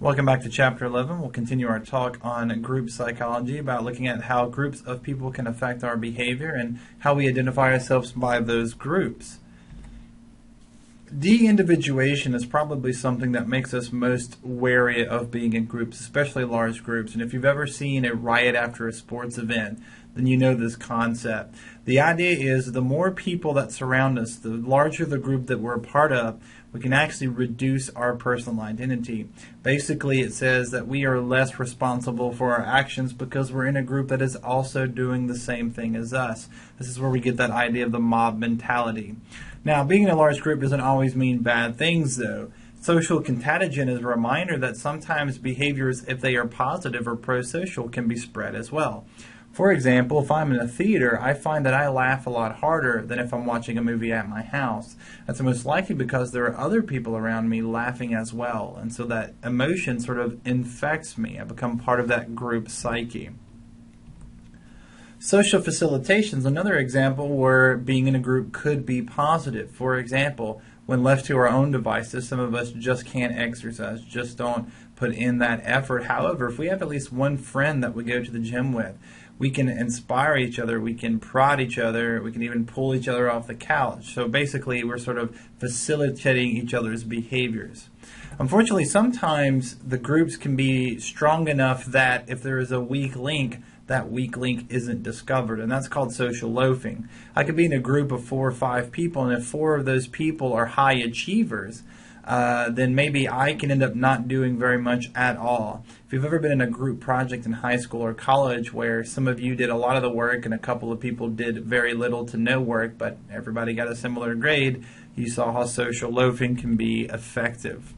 Welcome back to Chapter 11. We'll continue our talk on group psychology, about looking at how groups of people can affect our behavior and how we identify ourselves by those groups. De-individuation is probably something that makes us most wary of being in groups, especially large groups. And if you've ever seen a riot after a sports event, then you know this concept. The idea is the more people that surround us, the larger the group that we're a part of, we can actually reduce our personal identity. Basically, it says that we are less responsible for our actions because we're in a group that is also doing the same thing as us. This is where we get that idea of the mob mentality. Now, being in a large group doesn't always mean bad things, though. Social contagion is a reminder that sometimes behaviors, if they are positive or pro-social, can be spread as well. For example, if I'm in a theater, I find that I laugh a lot harder than if I'm watching a movie at my house. That's most likely because there are other people around me laughing as well, and so that emotion sort of infects me. I become part of that group psyche. Social facilitation is another example where being in a group could be positive. For example, when left to our own devices, some of us just can't exercise, just don't put in that effort. However, if we have at least one friend that we go to the gym with, we can inspire each other, we can prod each other, we can even pull each other off the couch. So basically, we're sort of facilitating each other's behaviors. Unfortunately, sometimes the groups can be strong enough that if there is a weak link, that weak link isn't discovered, and that's called social loafing. I could be in a group of 4 or 5 people, and if 4 of those people are high achievers, then maybe I can end up not doing very much at all. If you've ever been in a group project in high school or college where some of you did a lot of the work and a couple of people did very little to no work, but everybody got a similar grade, you saw how social loafing can be effective.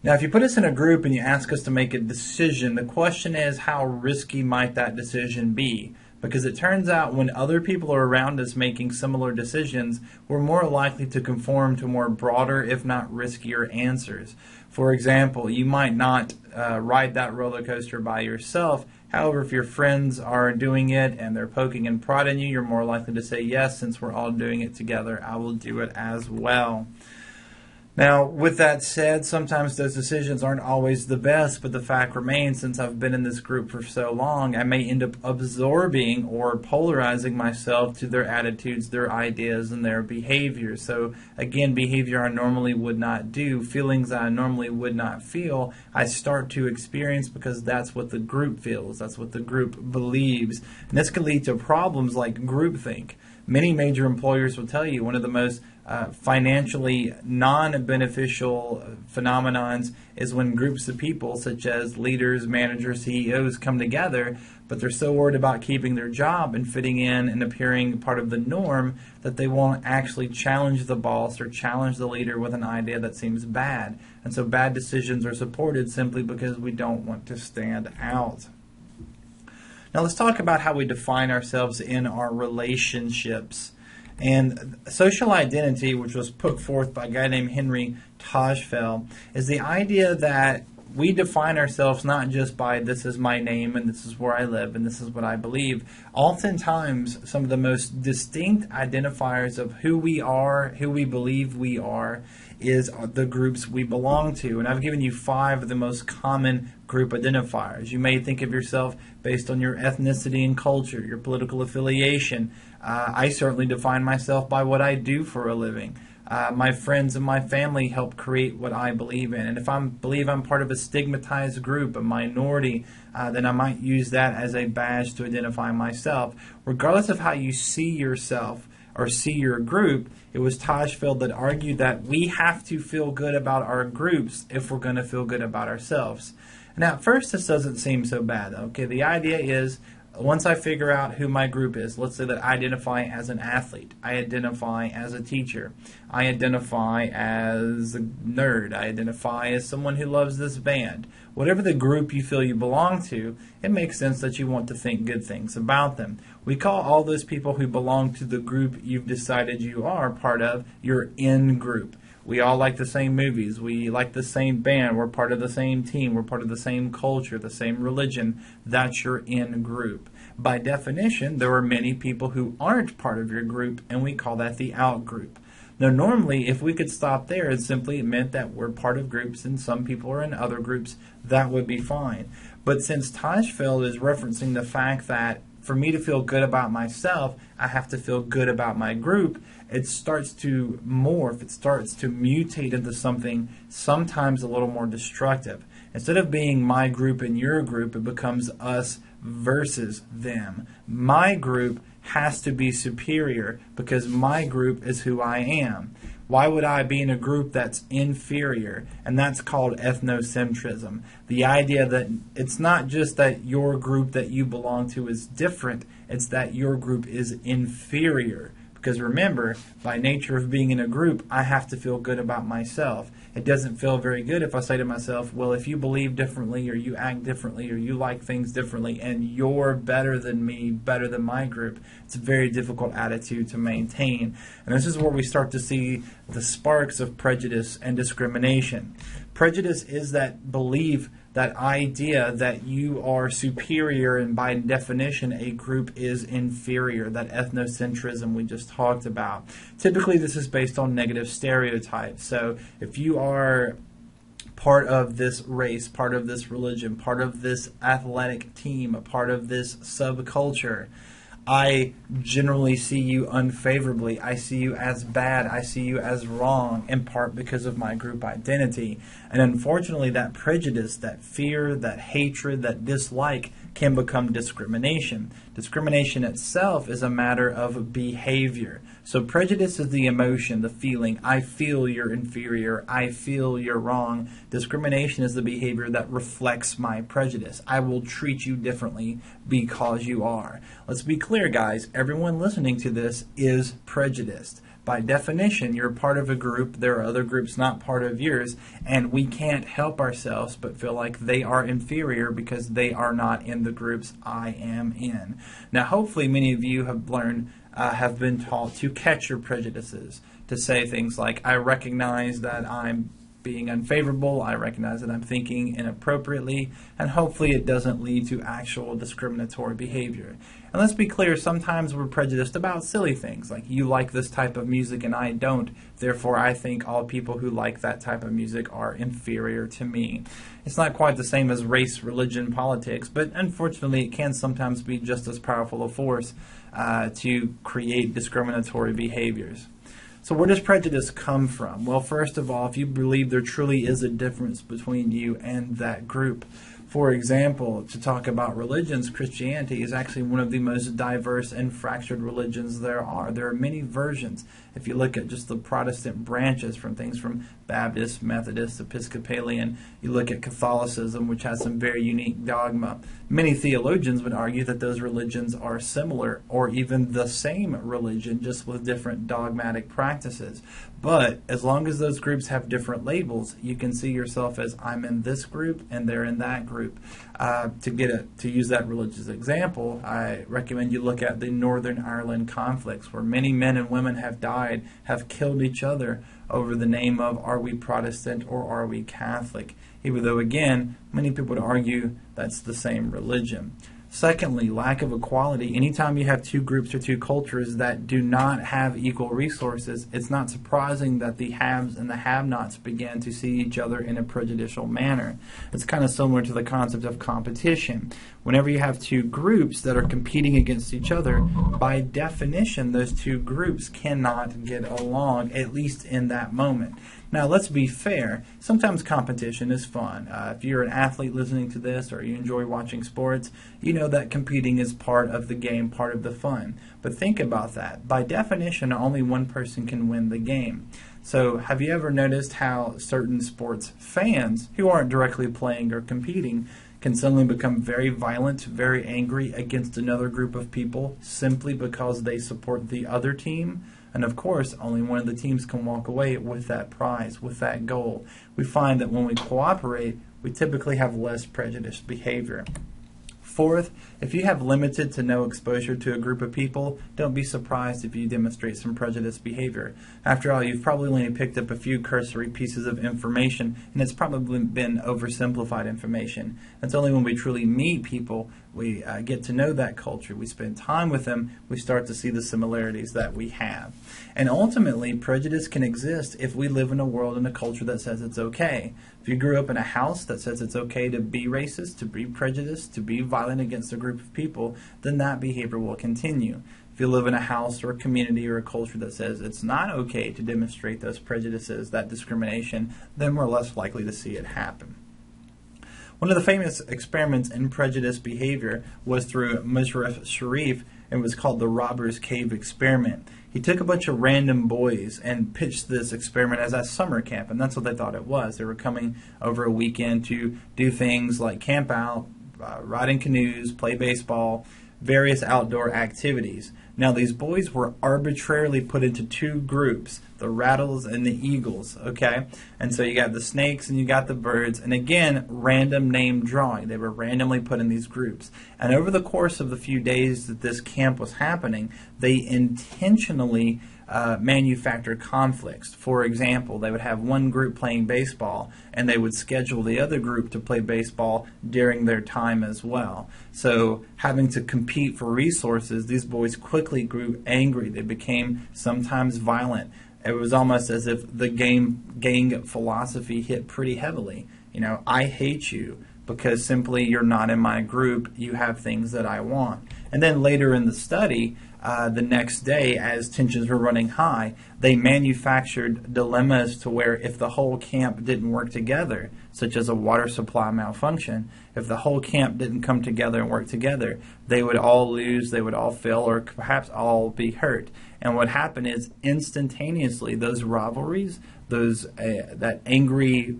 Now, if you put us in a group and you ask us to make a decision, the question is, how risky might that decision be? Because it turns out when other people are around us making similar decisions, we're more likely to conform to more broader, if not riskier, answers. For example, you might not ride that roller coaster by yourself. However, if your friends are doing it and they're poking and prodding you, you're more likely to say, yes, since we're all doing it together, I will do it as well. Now, with that said, sometimes those decisions aren't always the best, but the fact remains, since I've been in this group for so long, I may end up absorbing or polarizing myself to their attitudes, their ideas, and their behaviors. So, again, behavior I normally would not do, feelings I normally would not feel, I start to experience because that's what the group feels, that's what the group believes. And this can lead to problems like groupthink. Many major employers will tell you one of the most financially non-beneficial phenomenons is when groups of people, such as leaders, managers, CEOs, come together, but they're so worried about keeping their job and fitting in and appearing part of the norm that they won't actually challenge the boss or challenge the leader with an idea that seems bad. And so bad decisions are supported simply because we don't want to stand out. Now let's talk about how we define ourselves in our relationships. And social identity, which was put forth by a guy named Henry Tajfel, is the idea that we define ourselves not just by this is my name and this is where I live and this is what I believe. Oftentimes, some of the most distinct identifiers of who we are, who we believe we are, is the groups we belong to. And I've given you 5 of the most common group identifiers. You may think of yourself based on your ethnicity and culture, your political affiliation. I certainly define myself by what I do for a living. My friends and my family help create what I believe in. And if I believe I'm part of a stigmatized group, a minority, then I might use that as a badge to identify myself. Regardless of how you see yourself or see your group, it was Tajfel that argued that we have to feel good about our groups if we're going to feel good about ourselves. Now, at first, this doesn't seem so bad. Okay, the idea is, once I figure out who my group is, let's say that I identify as an athlete, I identify as a teacher, I identify as a nerd, I identify as someone who loves this band. Whatever the group you feel you belong to, it makes sense that you want to think good things about them. We call all those people who belong to the group you've decided you are part of your in-group. We all like the same movies. We like the same band. We're part of the same team. We're part of the same culture, the same religion. That's your in-group. By definition, there are many people who aren't part of your group, and we call that the out-group. Now, normally, if we could stop there and simply admit that we're part of groups and some people are in other groups, that would be fine. But since Teichfeld is referencing the fact that for me to feel good about myself, I have to feel good about my group, it starts to morph, it starts to mutate into something sometimes a little more destructive. Instead of being my group and your group, it becomes us versus them. My group has to be superior because my group is who I am. Why would I be in a group that's inferior? And that's called ethnocentrism. The idea that it's not just that your group that you belong to is different, it's that your group is inferior. Because remember, by nature of being in a group, I have to feel good about myself. It doesn't feel very good if I say to myself, well, if you believe differently or you act differently or you like things differently and you're better than me, better than my group, it's a very difficult attitude to maintain. And this is where we start to see the sparks of prejudice and discrimination. Prejudice is that belief, that idea that you are superior and by definition a group is inferior, that ethnocentrism we just talked about. Typically this is based on negative stereotypes. So if you are part of this race, part of this religion, part of this athletic team, a part of this subculture, I generally see you unfavorably. I see you as bad. I see you as wrong, in part because of my group identity. And unfortunately, that prejudice, that fear, that hatred, that dislike can become discrimination. Discrimination itself is a matter of behavior. So prejudice is the emotion, the feeling. I feel you're inferior. I feel you're wrong. Discrimination is the behavior that reflects my prejudice. I will treat you differently because you are. Let's be clear, guys. Everyone listening to this is prejudiced. By definition, you're part of a group. There are other groups not part of yours, and we can't help ourselves but feel like they are inferior because they are not in the groups I am in. Now, hopefully, many of you have learned, have been taught to catch your prejudices, to say things like, I recognize that I'm being unfavorable, I recognize that I'm thinking inappropriately, and hopefully it doesn't lead to actual discriminatory behavior. And let's be clear, sometimes we're prejudiced about silly things, like you like this type of music and I don't, therefore I think all people who like that type of music are inferior to me. It's not quite the same as race, religion, politics, but unfortunately it can sometimes be just as powerful a force to create discriminatory behaviors. So where does prejudice come from? Well, first of all, if you believe there truly is a difference between you and that group. For example, to talk about religions, Christianity is actually one of the most diverse and fractured religions there are. There are many versions. If you look at just the Protestant branches, from things from Baptist, Methodist, Episcopalian, you look at Catholicism, which has some very unique dogma. Many theologians would argue that those religions are similar or even the same religion, just with different dogmatic practices. But as long as those groups have different labels, you can see yourself as I'm in this group and they're in that group. To use that religious example, I recommend you look at the Northern Ireland conflicts, where many men and women have died, have killed each other over the name of are we Protestant or are we Catholic, even though, again, many people would argue that's the same religion. Secondly, lack of equality. Anytime you have two groups or two cultures that do not have equal resources, it's not surprising that the haves and the have-nots begin to see each other in a prejudicial manner. It's kind of similar to the concept of competition. Whenever you have two groups that are competing against each other, by definition, those two groups cannot get along, at least in that moment. Now, let's be fair. Sometimes competition is fun. If you're an athlete listening to this or you enjoy watching sports, you know that competing is part of the game, part of the fun. But think about that. By definition, only one person can win the game. So have you ever noticed how certain sports fans who aren't directly playing or competing can suddenly become very violent, very angry against another group of people simply because they support the other team? And of course, only one of the teams can walk away with that prize, with that goal. We find that when we cooperate, we typically have less prejudiced behavior. Fourth, if you have limited to no exposure to a group of people, don't be surprised if you demonstrate some prejudiced behavior. After all, you've probably only picked up a few cursory pieces of information, and it's probably been oversimplified information. It's only when we truly meet people, we get to know that culture, we spend time with them, we start to see the similarities that we have. And ultimately, prejudice can exist if we live in a world and a culture that says it's okay. If you grew up in a house that says it's okay to be racist, to be prejudiced, to be violent against a group of people, then that behavior will continue. If you live in a house or a community or a culture that says it's not okay to demonstrate those prejudices, that discrimination, then we're less likely to see it happen. One of the famous experiments in prejudice behavior was through Musharraf Sharif, and it was called the Robber's Cave Experiment. He took a bunch of random boys and pitched this experiment as a summer camp, and that's what they thought it was. They were coming over a weekend to do things like camp out, ride in canoes, play baseball, various outdoor activities. Now, these boys were arbitrarily put into two groups, the rattles and the eagles, okay? And so you got the snakes and you got the birds, and again, random name drawing. They were randomly put in these groups. And over the course of the few days that this camp was happening, they intentionally manufactured conflicts. For example, they would have one group playing baseball, and they would schedule the other group to play baseball during their time as well. So having to compete for resources, these boys quickly grew angry. They became sometimes violent. It was almost as if the gang philosophy hit pretty heavily. You know, I hate you because simply you're not in my group, you have things that I want. And then later in the study, the next day, as tensions were running high, they manufactured dilemmas to where if the whole camp didn't work together, such as a water supply malfunction, if the whole camp didn't come together and work together, they would all lose, they would all fail, or perhaps all be hurt. And what happened is instantaneously those rivalries, that angry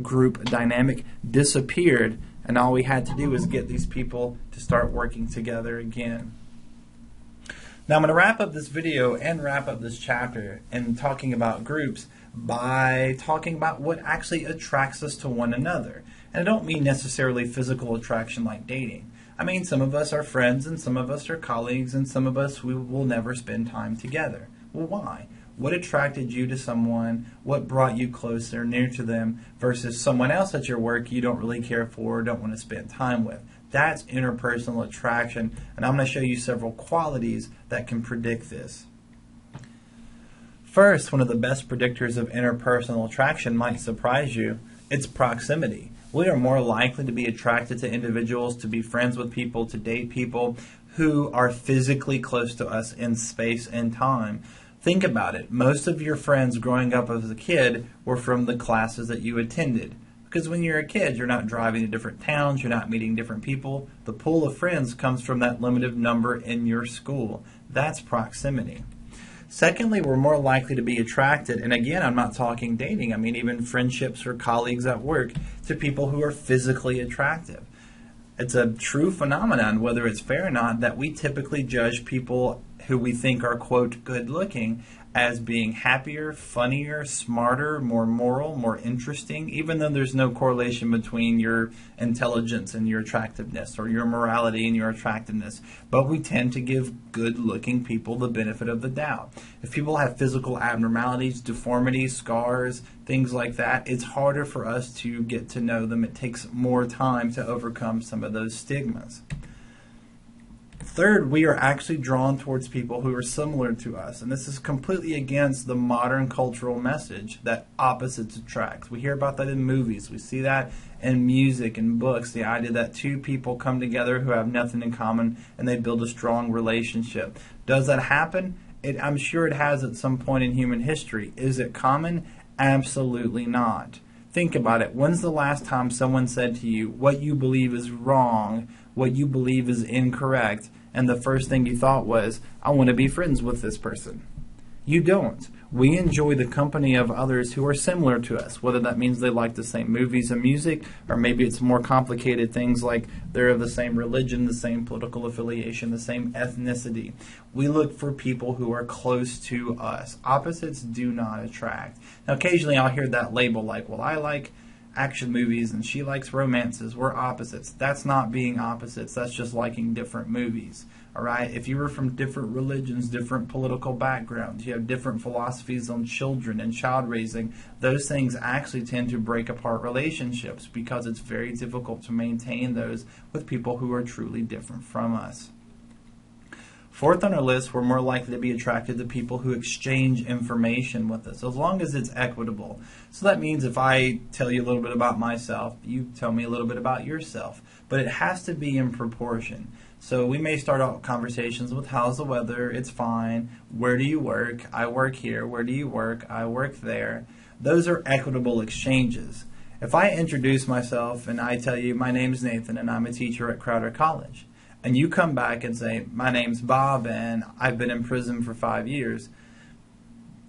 group dynamic disappeared, and all we had to do was get these people to start working together again. Now I'm going to wrap up this video and wrap up this chapter in talking about groups by talking about what actually attracts us to one another. And I don't mean necessarily physical attraction like dating. I mean some of us are friends and some of us are colleagues and some of us we will never spend time together. Well, why? What attracted you to someone? What brought you closer, near to them versus someone else at your work you don't really care for or don't want to spend time with? That's interpersonal attraction, and I'm going to show you several qualities that can predict this. First, one of the best predictors of interpersonal attraction might surprise you. It's proximity. We are more likely to be attracted to individuals, to be friends with people, to date people who are physically close to us in space and time. Think about it. Most of your friends growing up as a kid were from the classes that you attended. Because when you're a kid, you're not driving to different towns, you're not meeting different people. The pool of friends comes from that limited number in your school. That's proximity. Secondly, we're more likely to be attracted, and again, I'm not talking dating, I mean even friendships or colleagues at work, to people who are physically attractive. It's a true phenomenon, whether it's fair or not, that we typically judge people who we think are, quote, good looking as being happier, funnier, smarter, more moral, more interesting, even though there's no correlation between your intelligence and your attractiveness or your morality and your attractiveness. But we tend to give good-looking people the benefit of the doubt. If people have physical abnormalities, deformities, scars, things like that, it's harder for us to get to know them. It takes more time to overcome some of those stigmas. Third, we are actually drawn towards people who are similar to us, and this is completely against the modern cultural message that opposites attract. We hear about that in movies. We see that in music and books, the idea that two people come together who have nothing in common and they build a strong relationship. Does that happen? I'm sure it has at some point in human history. Is it common? Absolutely not. Think about it. When's the last time someone said to you, what you believe is wrong, what you believe is incorrect, and the first thing you thought was, I want to be friends with this person? You don't. We enjoy the company of others who are similar to us, whether that means they like the same movies and music, or maybe it's more complicated things like they're of the same religion, the same political affiliation, the same ethnicity. We look for people who are close to us. Opposites do not attract. Now, occasionally I'll hear that label like, well, I like action movies and she likes romances. We're opposites. That's not being opposites. That's just liking different movies. All right? If you were from different religions, different political backgrounds, you have different philosophies on children and child raising, those things actually tend to break apart relationships because it's very difficult to maintain those with people who are truly different from us. Fourth on our list, we're more likely to be attracted to people who exchange information with us, as long as it's equitable. So that means if I tell you a little bit about myself, you tell me a little bit about yourself. But it has to be in proportion. So we may start out conversations with, how's the weather? It's fine. Where do you work? I work here. Where do you work? I work there. Those are equitable exchanges. If I introduce myself and I tell you, my name's Nathan and I'm a teacher at Crowder College, and you come back and say, my name's Bob and I've been in prison for 5 years,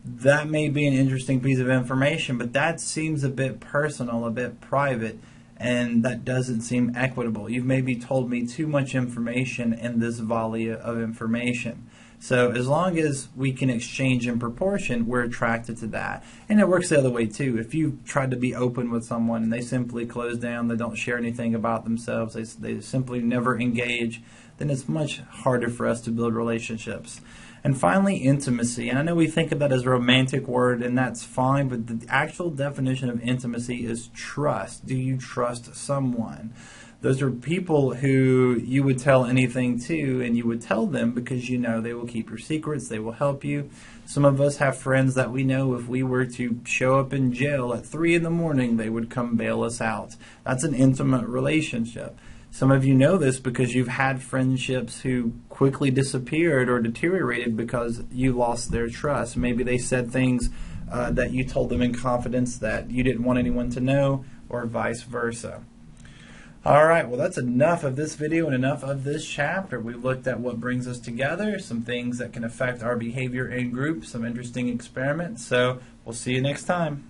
that may be an interesting piece of information, but that seems a bit personal, a bit private, and that doesn't seem equitable. You've maybe told me too much information in this volley of information. So as long as we can exchange in proportion, we're attracted to that. And it works the other way too. If you tried to be open with someone and they simply close down, they don't share anything about themselves, they simply never engage, then it's much harder for us to build relationships. And finally, intimacy. And I know we think of that as a romantic word, and that's fine, but the actual definition of intimacy is trust. Do you trust someone? Those are people who you would tell anything to, and you would tell them because you know they will keep your secrets, they will help you. Some of us have friends that we know if we were to show up in jail at 3 in the morning, they would come bail us out. That's an intimate relationship. Some of you know this because you've had friendships who quickly disappeared or deteriorated because you lost their trust. Maybe they said things that you told them in confidence that you didn't want anyone to know, or vice versa. All right, well, that's enough of this video and enough of this chapter. We've looked at what brings us together, some things that can affect our behavior in groups, some interesting experiments. So we'll see you next time.